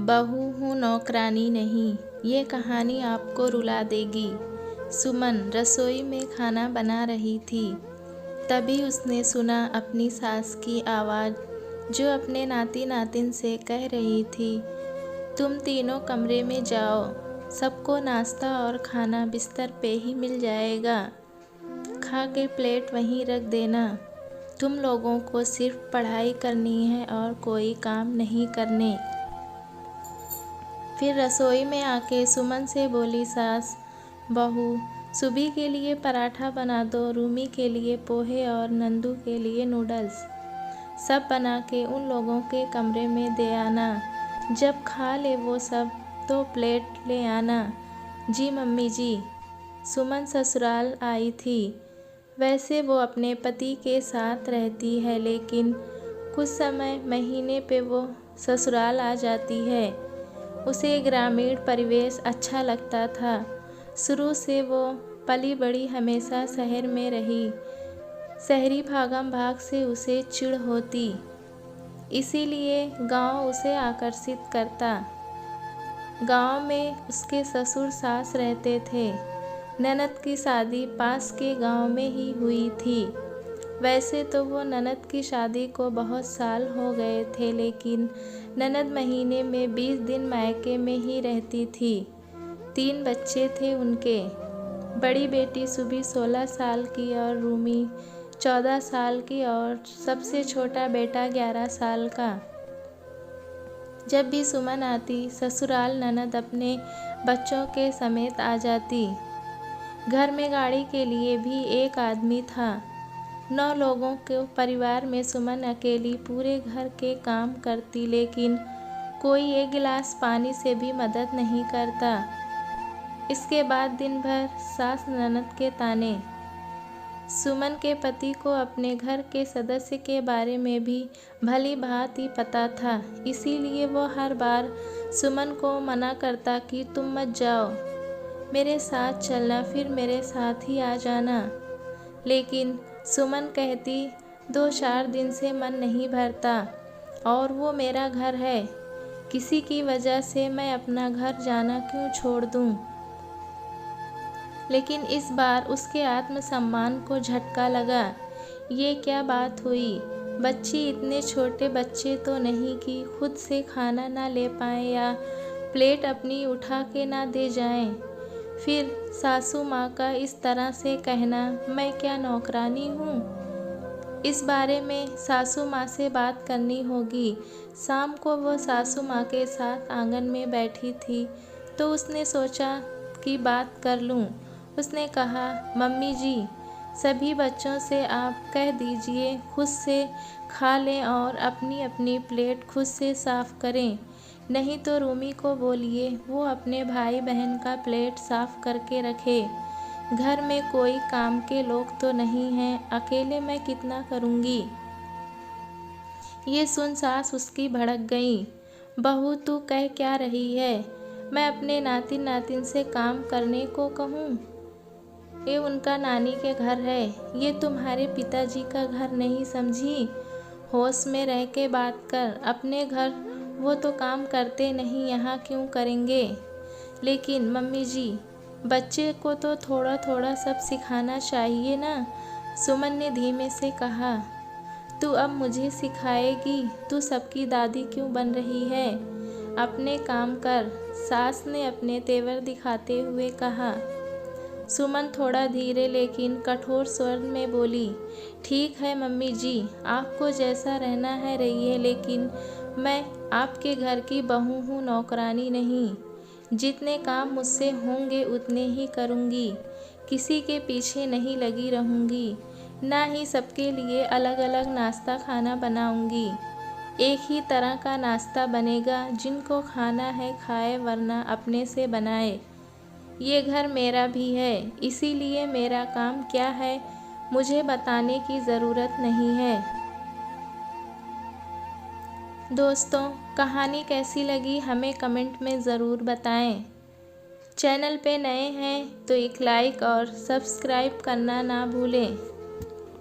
बहू हूँ नौकरानी नहीं, ये कहानी आपको रुला देगी। सुमन रसोई में खाना बना रही थी। तभी उसने सुना अपनी सास की आवाज़, जो अपने नाती नातिन से कह रही थी, तुम तीनों कमरे में जाओ, सबको नाश्ता और खाना बिस्तर पे ही मिल जाएगा। खा के प्लेट वहीं रख देना। तुम लोगों को सिर्फ पढ़ाई करनी है और कोई काम नहीं करने। फिर रसोई में आके सुमन से बोली सास, बहू सुबह के लिए पराठा बना दो, रूमी के लिए पोहे और नंदू के लिए नूडल्स। सब बना के उन लोगों के कमरे में दे आना। जब खा ले वो सब तो प्लेट ले आना। जी मम्मी जी। सुमन ससुराल आई थी। वैसे वो अपने पति के साथ रहती है, लेकिन कुछ समय महीने पे वो ससुराल आ जाती है। उसे ग्रामीण परिवेश अच्छा लगता था। शुरू से वो पली बड़ी हमेशा शहर में रही। शहरी भागम भाग से उसे चिढ़ होती, इसीलिए गांव उसे आकर्षित करता। गांव में उसके ससुर सास रहते थे। ननद की शादी पास के गांव में ही हुई थी। वैसे तो वो ननद की शादी को बहुत साल हो गए थे, लेकिन ननद महीने में 20 दिन मायके में ही रहती थी। 3 बच्चे थे उनके। बड़ी बेटी सुबह 16 साल की और रूमी 14 साल की और सबसे छोटा बेटा 11 साल का। जब भी सुमन आती, ससुराल ननद अपने बच्चों के समेत आ जाती। घर में गाड़ी के लिए भी एक आदमी था। 9 लोगों के परिवार में सुमन अकेली पूरे घर के काम करती, लेकिन कोई एक गिलास पानी से भी मदद नहीं करता। इसके बाद दिन भर सास ननद के ताने। सुमन के पति को अपने घर के सदस्य के बारे में भी भली भांति पता था, इसीलिए वो हर बार सुमन को मना करता कि तुम मत जाओ, मेरे साथ चलना, फिर मेरे साथ ही आ जाना। लेकिन सुमन कहती, 2-4 दिन से मन नहीं भरता और वो मेरा घर है। किसी की वजह से मैं अपना घर जाना क्यों छोड़ दूं? लेकिन इस बार उसके आत्मसम्मान को झटका लगा। ये क्या बात हुई? बच्ची इतने छोटे बच्चे तो नहीं कि खुद से खाना ना ले पाएं या प्लेट अपनी उठा के ना दे जाएं। फिर सासू माँ का इस तरह से कहना, मैं क्या नौकरानी हूँ? इस बारे में सासू माँ से बात करनी होगी। शाम को वो सासू माँ के साथ आंगन में बैठी थी, तो उसने सोचा कि बात कर लूँ। उसने कहा, मम्मी जी, सभी बच्चों से आप कह दीजिए खुद से खा लें और अपनी अपनी प्लेट खुद से साफ़ करें। नहीं तो रूमी को बोलिए वो अपने भाई बहन का प्लेट साफ़ करके रखे। घर में कोई काम के लोग तो नहीं हैं, अकेले मैं कितना करूँगी। ये सुन सास उसकी भड़क गई। बहू तू कह क्या रही है? मैं अपने नाती नातिन से काम करने को कहूँ? ये उनका नानी के घर है, ये तुम्हारे पिताजी का घर नहीं समझी। होश में रह के बात कर। अपने घर वो तो काम करते नहीं, यहाँ क्यों करेंगे? लेकिन मम्मी जी, बच्चे को तो थोड़ा थोड़ा सब सिखाना चाहिए ना। सुमन ने धीमे से कहा, तू अब मुझे सिखाएगी? तू सबकी दादी क्यों बन रही है? अपने काम कर, सास ने अपने तेवर दिखाते हुए कहा। सुमन थोड़ा धीरे लेकिन कठोर स्वर में बोली, ठीक है मम्मी जी, आपको जैसा रहना है रहिए, लेकिन मैं आपके घर की बहू हूँ, नौकरानी नहीं। जितने काम मुझसे होंगे उतने ही करूँगी। किसी के पीछे नहीं लगी रहूँगी, ना ही सबके लिए अलग अलग नाश्ता खाना बनाऊँगी। एक ही तरह का नाश्ता बनेगा, जिनको खाना है खाए, वरना अपने से बनाए। ये घर मेरा भी है, इसीलिए मेरा काम क्या है मुझे बताने की ज़रूरत नहीं है। दोस्तों, कहानी कैसी लगी हमें कमेंट में ज़रूर बताएं। चैनल पे नए हैं तो एक लाइक और सब्सक्राइब करना ना भूलें।